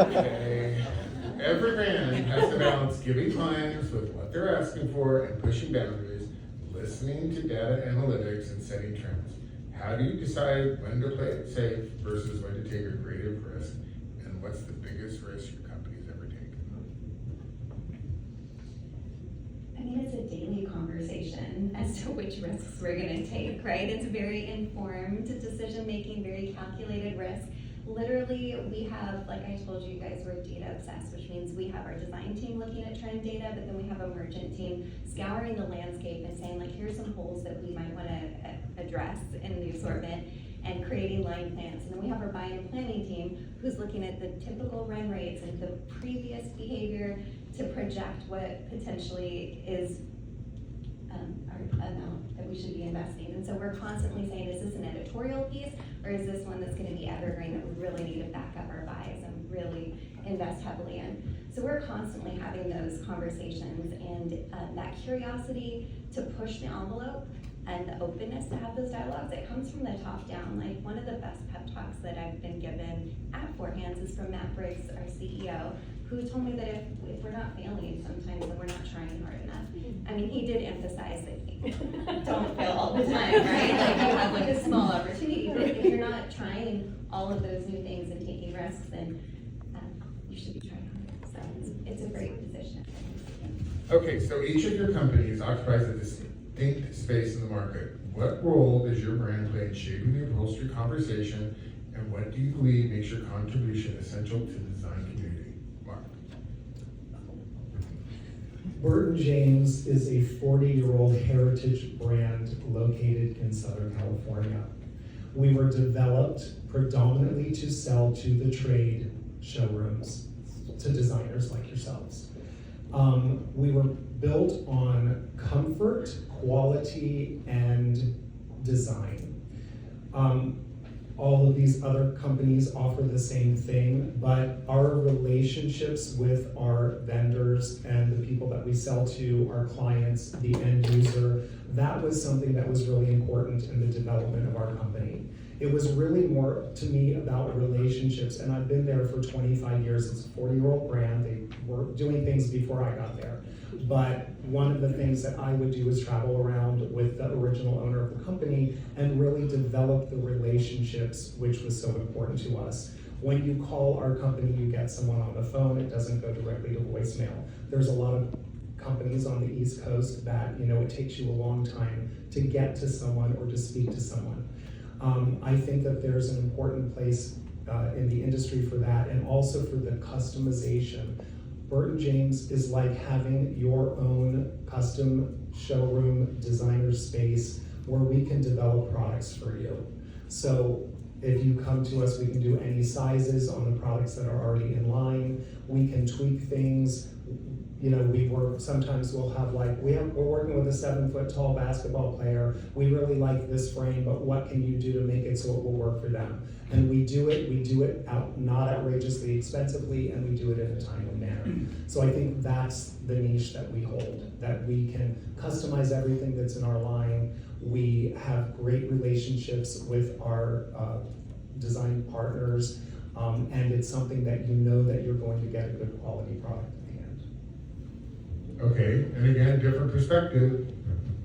Okay. Every brand has to balance giving clients with what they're asking for and pushing boundaries, listening to data analytics and setting trends. How do you decide when to play it safe versus when to take a creative risk? And what's the biggest risk your company's ever taken? I mean, it's a daily conversation as to which risks we're gonna take, right? It's very informed decision-making, very calculated risk. Literally, we have, like I told you guys, we're data obsessed, which means we have our design team looking at trend data, but then we have a merchant team scouring the landscape and saying, like, here's some holes that we might wanna address in the assortment, and creating line plans. And then we have our buying and planning team who's looking at the typical run rates and the previous behavior to project what potentially is our amount that we should be investing. And so we're constantly saying, is this an editorial piece, or is this one that's gonna be evergreen that we really need to back up our buys and really invest heavily in? So we're constantly having those conversations, and that curiosity to push the envelope and the openness to have those dialogues, it comes from the top down. Like, one of the best pep talks that I've been given at Four Hands is from Matt Briggs, our CEO, who told me that if we're not failing sometimes, then we're not trying hard enough. I mean, he did emphasize that you don't fail all the time, right? Like, you have like a small opportunity, but if you're not trying all of those new things and taking risks, then you should be trying harder. So it's a great position. Okay, so each of your companies occupies a distinct space in the market. What role does your brand play in shaping the upholstery conversation, and what do you believe makes your contribution essential to the design community? Mark. Burton James is a 40-year-old heritage brand located in Southern California. We were developed predominantly to sell to the trade showrooms, to designers like yourselves. We were built on comfort, quality, and design. All of these other companies offer the same thing, but our relationships with our vendors and the people that we sell to, our clients, the end user, that was something that was really important in the development of our company. It was really more, to me, about relationships, and I've been there for 25 years. It's a 40-year-old brand. They were doing things before I got there. But one of the things that I would do is travel around with the original owner of the company and really develop the relationships, which was so important to us. When you call our company, you get someone on the phone. It doesn't go directly to voicemail. There's a lot of companies on the East Coast that, it takes you a long time to get to someone or to speak to someone. I think that there's an important place in the industry for that, and also for the customization. Burton James is like having your own custom showroom designer space where we can develop products for you. So if you come to us, we can do any sizes on the products that are already in line. We can tweak things. Sometimes we'll have we're working with a 7-foot tall basketball player. We really like this frame, but what can you do to make it so it will work for them? And we do it out not outrageously expensively, and we do it in a timely manner. So I think that's the niche that we hold, that we can customize everything that's in our line. We have great relationships with our design partners, and it's something that that you're going to get a good quality product at the end. Okay, and again, different perspective.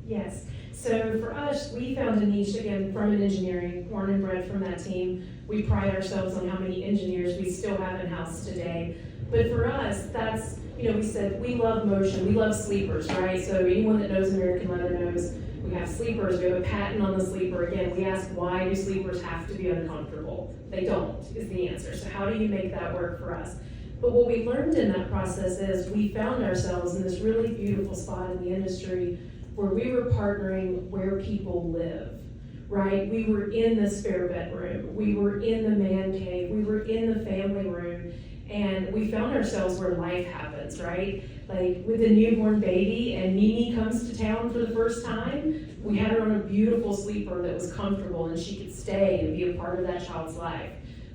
Yes, so for us, we found a niche, again, from an engineering, born and bred from that team. We pride ourselves on how many engineers we still have in-house today. But for us, that's, we said we love motion, we love sleepers, right? So anyone that knows American Leather knows we have sleepers, we have a patent on the sleeper. Again, we ask, why do sleepers have to be uncomfortable? They don't, is the answer. So how do you make that work for us? But what we learned in that process is we found ourselves in this really beautiful spot in the industry where we were partnering where people live, right? We were in the spare bedroom, we were in the man cave, we were in the family room, and we found ourselves where life happens, right? Like with a newborn baby and Mimi comes to town for the first time, we had her on a beautiful sleeper that was comfortable and she could stay and be a part of that child's life.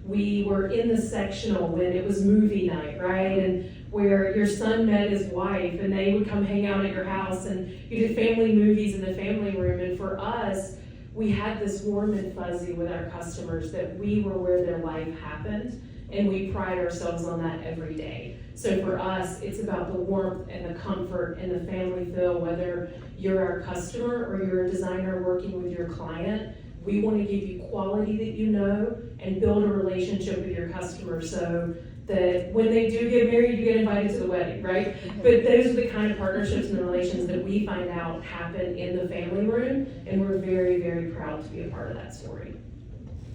We were in the sectional when it was movie night, right? And where your son met his wife and they would come hang out at your house and you did family movies in the family room. And for us, we had this warm and fuzzy with our customers that we were where their life happened. and we pride ourselves on that every day. So for us, it's about the warmth and the comfort and the family feel, whether you're our customer or you're a designer working with your client. We want to give you quality that you know and build a relationship with your customer so that when they do get married, you get invited to the wedding, right? But those are the kind of partnerships and relations that we find out happen in the family room, and we're very, very proud to be a part of that story.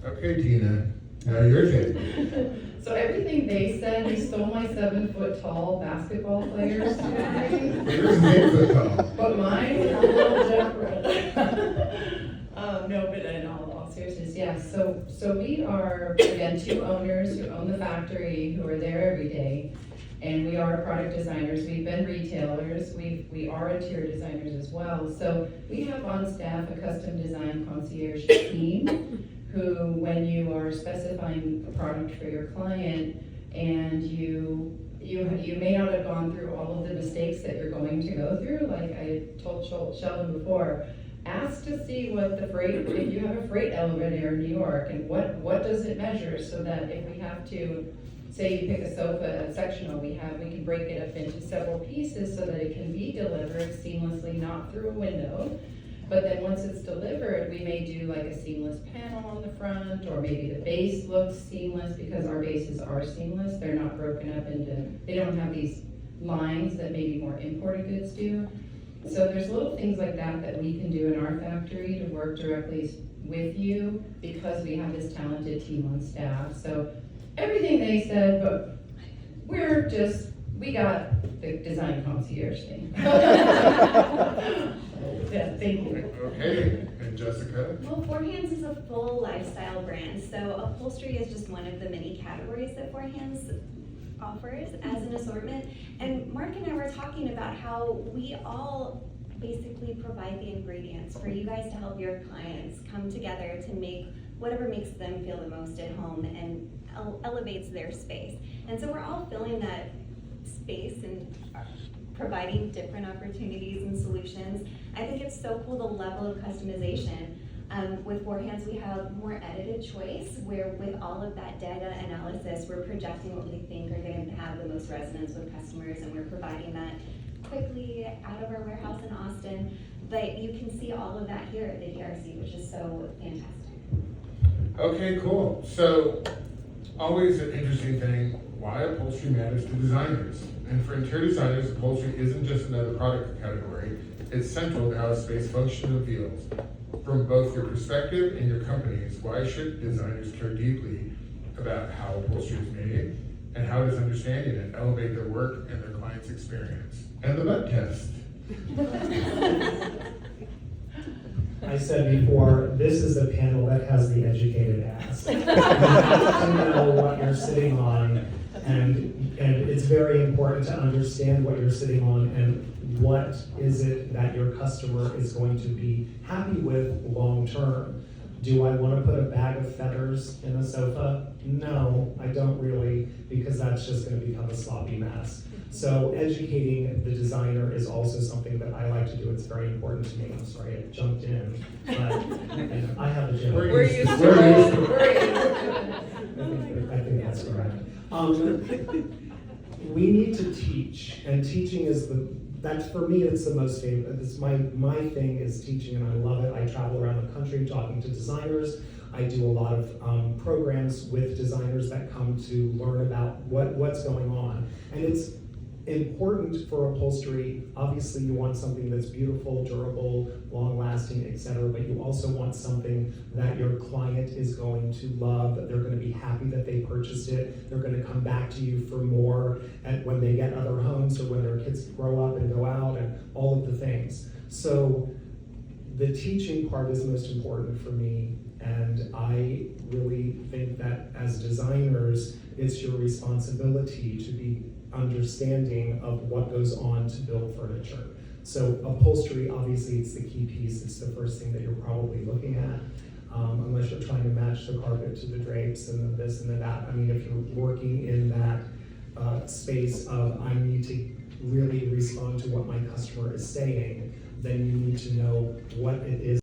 Okay, Tina, now your take. So everything they said, they stole my 7-foot-tall basketball players story, Yours is 8 foot tall. but mine was a little different. No, but in all seriousness, yeah, so we are, again, 2 owners who own the factory, who are there every day, and we are product designers, we've been retailers, we are interior designers as well, so we have on staff a custom design concierge team, who, when you are specifying a product for your client, and you may not have gone through all of the mistakes that you're going to go through, like I told Sheldon before, ask to see what the freight, if you have a freight elevator in New York, and what does it measure, so that if we have to, say you pick a sofa sectional, we can break it up into several pieces so that it can be delivered seamlessly, not through a window. But then once it's delivered, we may do like a seamless panel on the front, or maybe the base looks seamless, because our bases are seamless, they're not broken up into, they don't have these lines that maybe more imported goods do. So there's little things like that we can do in our factory to work directly with you, because we have this talented team on staff. So everything they said, but we got the design concierge thing. Yeah, thank you. Okay, and Jessica? Well, Four Hands is a full lifestyle brand, so upholstery is just one of the many categories that Four Hands offers as an assortment. And Mark and I were talking about how we all basically provide the ingredients for you guys to help your clients come together to make whatever makes them feel the most at home and elevates their space. And so we're all filling that space and providing different opportunities and solutions. I think it's so cool, the level of customization. With Four Hands, we have more edited choice, where with all of that data analysis, we're projecting what we think are going to have the most resonance with customers, and we're providing that quickly out of our warehouse in Austin. But you can see all of that here at the DRC, which is so fantastic. Okay, cool. So, always an interesting thing, why upholstery matters to designers. And for interior designers, upholstery isn't just another product category, it's central to how a space functions and feels. From both your perspective and your company's, why should designers care deeply about how upholstery is made, and how does understanding it elevate their work and their client's experience? And the butt test. I said before, this is a panel that has the educated ass. You have to know what you're sitting on, and it's very important to understand what you're sitting on and what is it that your customer is going to be happy with long term. Do I want to put a bag of feathers in a sofa? No, I don't really, because that's just going to become a sloppy mess. So educating the designer is also something that I like to do. It's very important to me. I'm sorry I jumped in, but and I have a gym. We're We're used to I think that's correct. We need to teach, and teaching is that's for me, it's the most favorite. It's my thing is teaching, and I love it. I travel around the country talking to designers. I do a lot of programs with designers that come to learn about what's going on. And it's important for upholstery. Obviously, you want something that's beautiful, durable, long-lasting, etc. But you also want something that your client is going to love, that they're going to be happy that they purchased it. They're going to come back to you for more when they get other homes, or when their kids grow up and go out, and all of the things. So the teaching part is most important for me, and I really think that as designers, it's your responsibility to be understanding of what goes on to build furniture. So upholstery, obviously, it's the key piece. It's the first thing that you're probably looking at, unless you're trying to match the carpet to the drapes and the this and the that. I mean, if you're working in that space of I need to really respond to what my customer is saying, then you need to know what it is